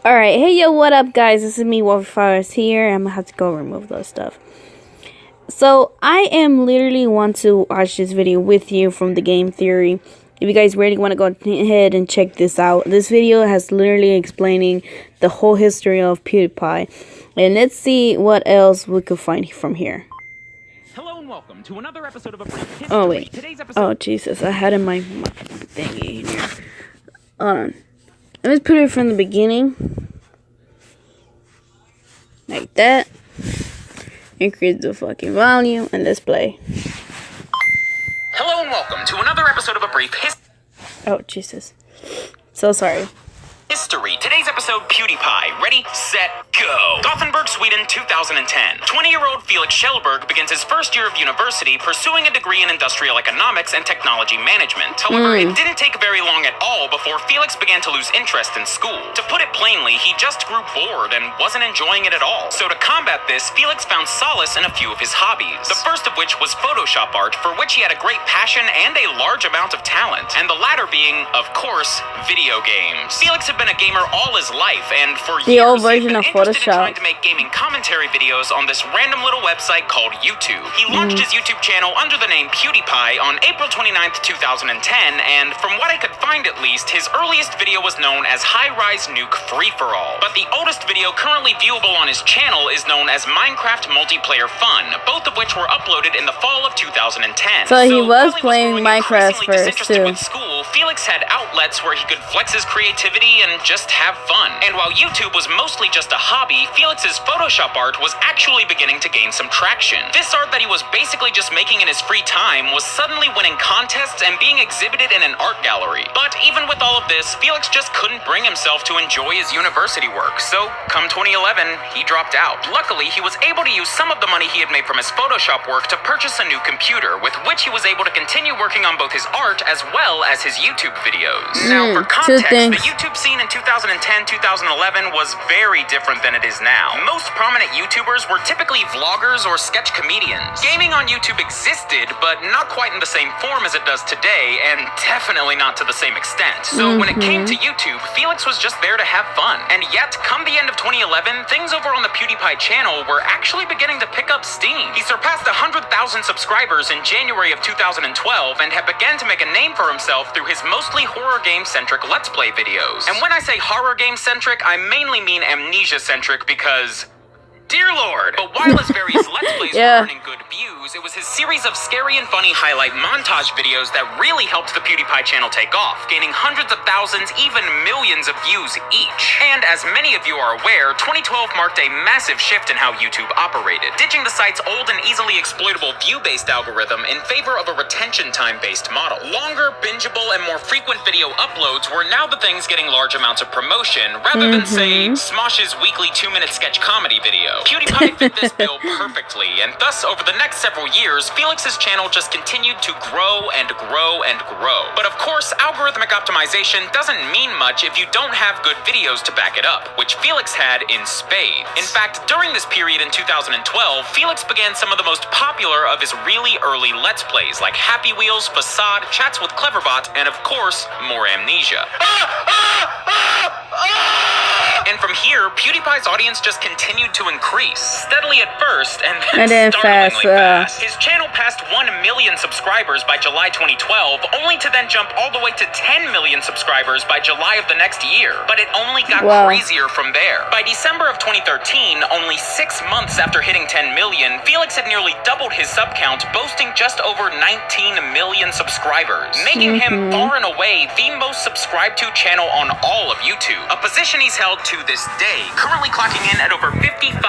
Alright, hey yo, what up guys? This is me, Wolfire here. I'm gonna have to go remove those stuff. So, I am literally want to watch this video with you from the game theory. If you guys really want to go ahead and check this out. This video has literally explaining the whole history of PewDiePie. And let's see what else we could find from here. Hello and welcome to another episode of A Brief History. Oh wait. Today's episode Oh Jesus, I had in my thingy here. Hold on. Let's put it from the beginning. Like that. Increase the fucking volume and let's play. Hello and welcome to another episode of A Brief Oh Jesus. So sorry. History. Today's episode, PewDiePie. Ready, set, go. Gothenburg, Sweden, 2010. 20-year-old Felix Kjellberg begins his first year of university pursuing a degree in industrial economics and technology management. However, it didn't take very long at all before Felix began to lose interest in school. To put it plainly, he just grew bored and wasn't enjoying it at all. So to combat this, Felix found solace in a few of his hobbies. The first of which was Photoshop art, for which he had a great passion and a large amount of talent. And the latter being, of course, video games. Felix had been a gamer all his life, and for The years old he'd version been of interested in Photoshop. trying to make gaming commentary videos on this random little website called YouTube. He launched his YouTube channel under the name PewDiePie on April 29th, 2010, and from what I could find at least, his earliest video was known as High Rise Nuke Free-for-All. But the oldest video currently viewable on his channel is known as Minecraft Multiplayer Fun, both of which were uploaded in the fall of 2010. So he was while playing growing Minecraft increasingly first, disinterested too. with school, Felix had outlets where he could flex his creativity and just have fun. And while YouTube was mostly just a hobby, Felix's Photoshop art was actually beginning to gain some traction. This art that he was basically just making in his free time was suddenly winning contests and being exhibited in an art gallery. But even with all of this, Felix just couldn't bring himself to enjoy his university work. So, come 2011, he dropped out. Luckily, he was able to use some of the money he had made from his Photoshop work to purchase a new computer, with which he was able to continue working on both his art as well as his YouTube videos. Now, for context, the YouTube scene in 2010-2011 was very different than it is now. Most prominent YouTubers were typically vloggers or sketch comedians. Gaming on YouTube existed, but not quite in the same form as it does today, and definitely not to the same extent. So when it came to YouTube, Felix was just there to have fun. And yet, come the end of 2011, things over on the PewDiePie channel were actually beginning to pick up steam. He surpassed 100,000 subscribers in January of 2012 and had begun to make a name for himself through his mostly horror game-centric Let's Play videos. And when I say horror game-centric, I mainly mean amnesia-centric because... Dear Lord! But while his various Let's Plays were earning good views, it was his series of scary and funny highlight montage videos that really helped the PewDiePie channel take off, gaining hundreds of thousands, even millions of views each. And as many of you are aware, 2012 marked a massive shift in how YouTube operated, ditching the site's old and easily exploitable view-based algorithm in favor of a retention time-based model. Longer, bingeable, and more frequent video uploads were now the things getting large amounts of promotion, rather than, say, Smosh's weekly 2-minute sketch comedy video. PewDiePie fit this bill perfectly, and thus over the next several years, Felix's channel just continued to grow and grow and grow. But of course, algorithmic optimization doesn't mean much if you don't have good videos to back it up, which Felix had in spades. In fact, during this period in 2012, Felix began some of the most popular of his really early Let's Plays, like Happy Wheels, Facade, Chats with Cleverbot, and of course, more Amnesia. And from here, PewDiePie's audience just continued to increase, steadily at first, and then startlingly fast. His channel passed 1 million subscribers by July 2012, only to then jump all the way to 10 million subscribers by July of the next year. But it only got crazier from there. By December of 2013, only 6 months after hitting 10 million, Felix had nearly doubled his sub count, boasting just over 19 million subscribers, making him far and away the most subscribed to channel on all of YouTube, a position he's held to this day, currently clocking in at over 55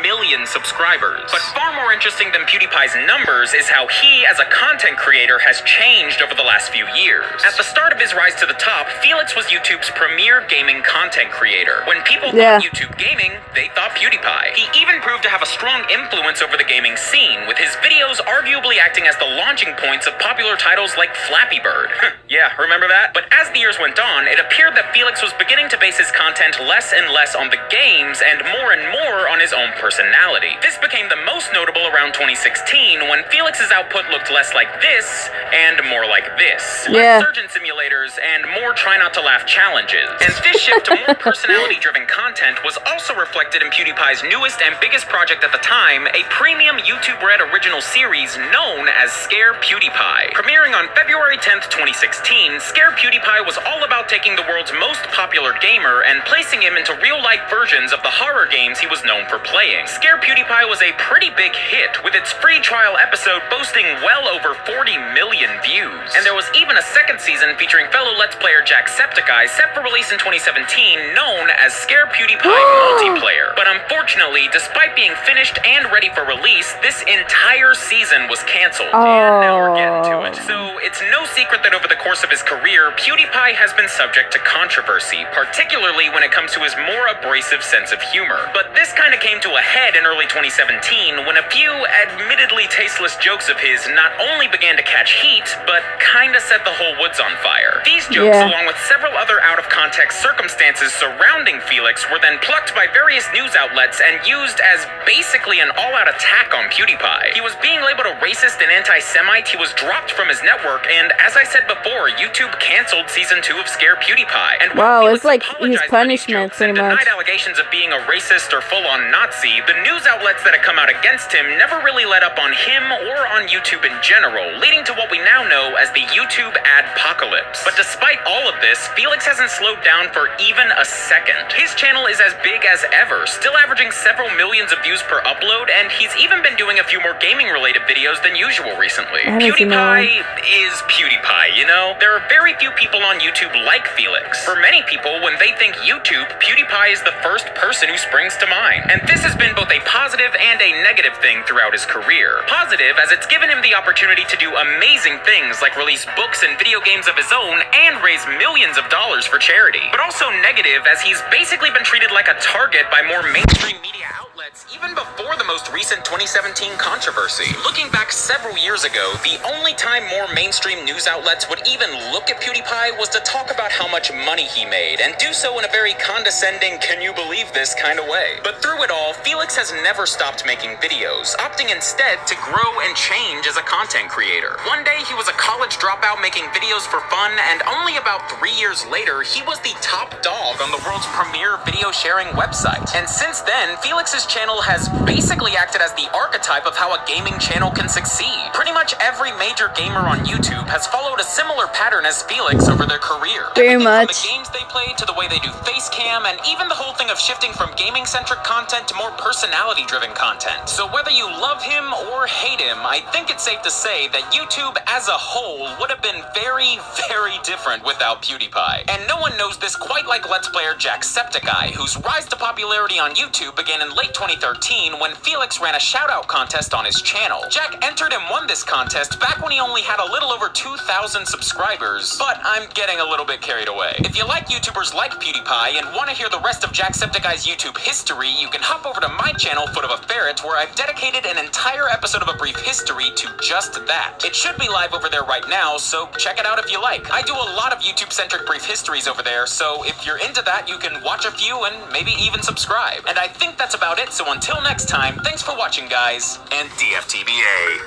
million subscribers. But far more interesting than PewDiePie's numbers is how he, as a content creator, has changed over the last few years. At the start of his rise to the top, Felix was YouTube's premier gaming content creator. When people thought YouTube gaming, they thought PewDiePie. He even proved to have a strong influence over the gaming scene, with his videos arguably acting as the launching points of popular titles like Flappy Bird. Yeah, remember that? But as the years went on, it appeared that Felix was beginning to base his content less and less on the games and more on his own personality. This became the most notable around 2016 when Felix's output looked less like this and more like this. Yeah. Less surgeon simulators and more try not to laugh challenges. And this shift to more personality-driven content was also reflected in PewDiePie's newest and biggest project at the time, a premium YouTube-Red original series known as Scare PewDiePie. Premiering on February 10th, 2016, Scare PewDiePie was all about taking the world's most popular gamer and placing him into real-life versions of the horror games he was known for playing. Scare PewDiePie was a pretty big hit, with its free trial episode boasting well over 40 million views. And there was even a second season featuring fellow Let's Player Jacksepticeye set for release in 2017, known as Scare PewDiePie Multiplayer. But unfortunately, despite being finished and ready for release, this entire season was cancelled. And now we're getting to it. So it's no secret that over the course of his career, PewDiePie has been subject to controversy, particularly when it comes to his more abrasive sense of humor. But this kind of came to a head in early 2017 when a few admittedly tasteless jokes of his not only began to catch heat, but kinda set the whole woods on fire. These jokes, along with several other out-of-context circumstances surrounding Felix, were then plucked by various news outlets and used as basically an all-out attack on PewDiePie. He was being labeled a racist and anti-Semite, he was dropped from his network, and as I said before, YouTube canceled Season 2 of Scare PewDiePie. And wow, Felix it's like his apologized for these punishment, jokes pretty and much. denied allegations of being a racist or full-on Nazi, the news outlets that had come out against him never really let up on him or on YouTube in general, leading to what we now know as the YouTube adpocalypse. But despite all of this, Felix hasn't slowed down for even a second. His channel is as big as ever, still averaging several millions of views per upload, and he's even been doing a few more gaming-related videos than usual recently. PewDiePie is PewDiePie, you know? There are very few people on YouTube like Felix. For many people, when they think YouTube, PewDiePie is the first person who springs to mind. And this has been both a positive and a negative thing throughout his career. Positive, as it's given him the opportunity to do amazing things like release books and video games of his own and raise millions of dollars for charity. But also negative, as he's basically been treated like a target by more mainstream media outlets even before the most recent 2017 controversy. Looking back several years ago, the only time more mainstream news outlets would even look at PewDiePie was to talk about how much money he made, and do so in a very condescending, can you believe this kind of way. But through it all, Felix has never stopped making videos, opting instead to grow and change as a content creator. One day he was a college dropout making videos for fun, and only about 3 years later, he was the top dog on the world's premier video sharing website. And since then, Felix's channel has basically acted as the archetype of how a gaming channel can succeed. Pretty much every major gamer on YouTube has followed a similar pattern as Felix over their career. Very Everything much. from the games they play to the way they do face cam, and even the whole thing of shifting from gaming-centric content to more personality-driven content. So whether you love him or hate him, I think it's safe to say that YouTube as a whole would have been very, very different without PewDiePie. And no one knows this quite like Let's Player Jacksepticeye, whose rise to popularity on YouTube began in late 2013 when Felix ran a shout-out contest on his channel. Jack entered and won this contest back when he only had a little over 2,000 subscribers, but I'm getting a little bit carried away. If you like YouTubers like PewDiePie and want to hear the rest of Jacksepticeye's YouTube history, you can hop over to my channel, Foot of a Ferret, where I've dedicated an entire episode of A Brief History to just that. It should be live over there right now, so check it out if you like. I do a lot of YouTube-centric brief histories over there, so if you're into that, you can watch a few and maybe even subscribe. And I think that's about it, so until next time, thanks for watching, guys, and DFTBA.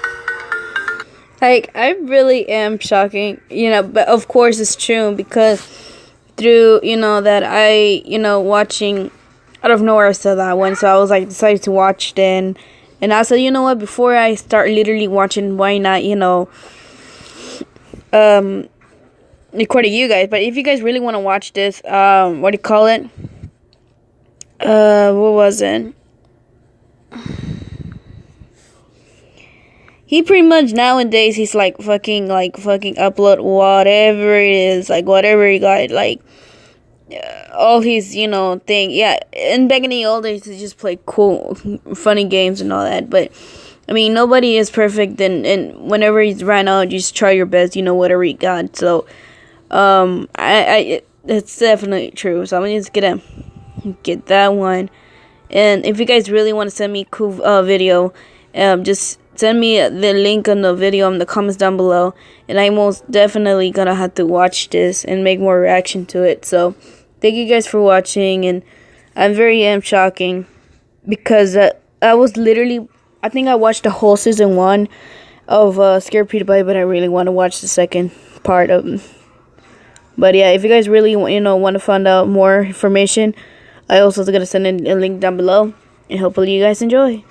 Like, I really am shocking, you know, but of course it's true, because through, you know, that I, you know, watching, out of nowhere I saw that one, so I was like, decided to watch it, and I said, you know what, before I start literally watching, why not, you know, recording you guys. But if you guys really want to watch this, what do you call it, what was it? He pretty much nowadays, he's like fucking upload whatever it is, like whatever he got, like all his, you know, thing. Yeah, and back in the old days, he just play cool, funny games and all that. But I mean, nobody is perfect, and whenever he's right now, just try your best, you know, whatever you got. So, it's definitely true. So I'm just gonna get that one. And if you guys really want to send me a cool video, just send me the link on the video in the comments down below, and I'm most definitely gonna have to watch this and make more reaction to it. So thank you guys for watching, and I'm very shocking because I was literally, I think I watched the whole season 1 of Scared PewDiePie, but I really want to watch the second part of. But yeah, if you guys really want to find out more information, I also gonna send in a link down below, and hopefully you guys enjoy.